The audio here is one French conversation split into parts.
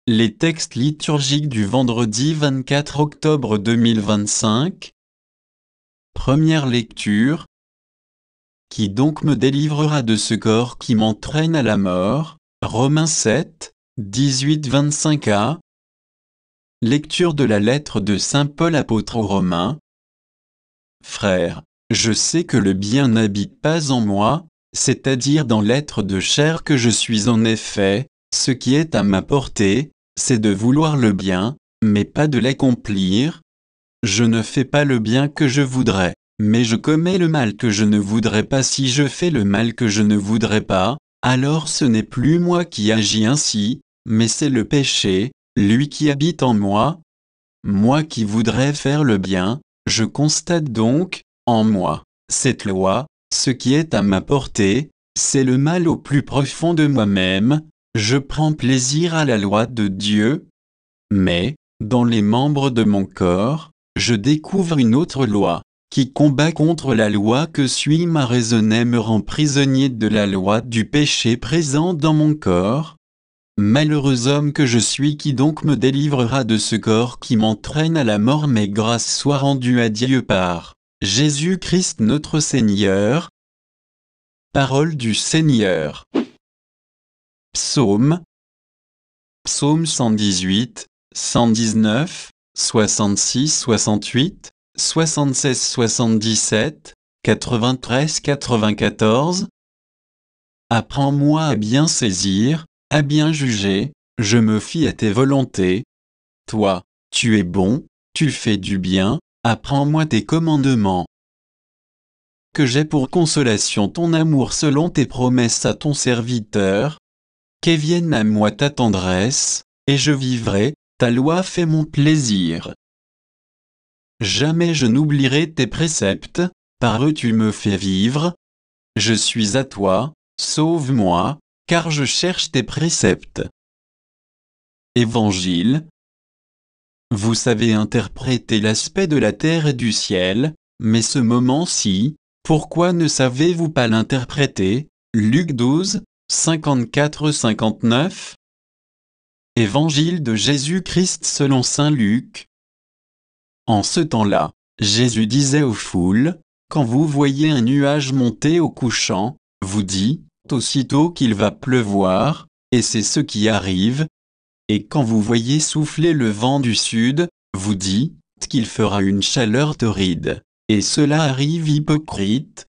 Les textes liturgiques du vendredi 24 octobre 2025. Première lecture. Qui donc me délivrera de ce corps qui m'entraîne à la mort? Romains 7, 18-25a. Lecture de la lettre de saint Paul apôtre aux Romains. Frères, je sais que le bien n'habite pas en moi, c'est-à-dire dans l'être de chair que je suis en effet. Ce qui est à ma portée, c'est de vouloir le bien, mais pas de l'accomplir. Je ne fais pas le bien que je voudrais, mais je commets le mal que je ne voudrais pas. Si je fais le mal que je ne voudrais pas, alors ce n'est plus moi qui agis ainsi, mais c'est le péché, lui qui habite en moi. Moi qui voudrais faire le bien, je constate donc, en moi, cette loi, ce qui est à ma portée, c'est le mal au plus profond de moi-même. Je prends plaisir à la loi de Dieu, mais, dans les membres de mon corps, je découvre une autre loi, qui combat contre la loi que suis ma raison et me rend prisonnier de la loi du péché présent dans mon corps. Malheureux homme que je suis, qui donc me délivrera de ce corps qui m'entraîne à la mort? Mais grâce soit rendue à Dieu par Jésus-Christ notre Seigneur. Parole du Seigneur. Psaume 118, 119, 66, 68, 76, 77, 93, 94. Apprends-moi à bien saisir, à bien juger, je me fie à tes volontés. Toi, tu es bon, tu fais du bien, apprends-moi tes commandements. Que j'ai pour consolation ton amour selon tes promesses à ton serviteur. Qu'elle vienne à moi ta tendresse, et je vivrai, ta loi fait mon plaisir. Jamais je n'oublierai tes préceptes, par eux tu me fais vivre. Je suis à toi, sauve-moi, car je cherche tes préceptes. Évangile. Vous savez interpréter l'aspect de la terre et du ciel, mais ce moment-ci, pourquoi ne savez-vous pas l'interpréter? Luc 12, 54-59. Évangile de Jésus-Christ selon saint Luc. En ce temps-là, Jésus disait aux foules, quand vous voyez un nuage monter au couchant, vous dites aussitôt qu'il va pleuvoir, et c'est ce qui arrive. Et quand vous voyez souffler le vent du sud, vous dites qu'il fera une chaleur torride, et cela arrive. Hypocrite.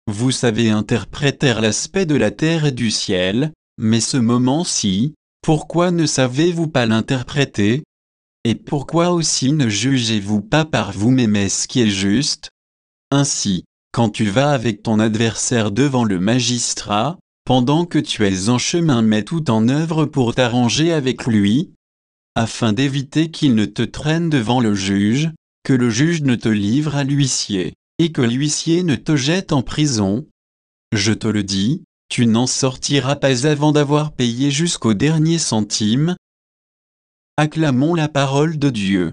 Vous savez interpréter l'aspect de la terre et du ciel, mais ce moment-ci, pourquoi ne savez-vous pas l'interpréter? Et pourquoi aussi ne jugez-vous pas par vous-même ce qui est juste? Ainsi, quand tu vas avec ton adversaire devant le magistrat, pendant que tu es en chemin, mets tout en œuvre pour t'arranger avec lui, afin d'éviter qu'il ne te traîne devant le juge, que le juge ne te livre à l'huissier, et que l'huissier ne te jette en prison. Je te le dis, tu n'en sortiras pas avant d'avoir payé jusqu'au dernier centime. Acclamons la parole de Dieu.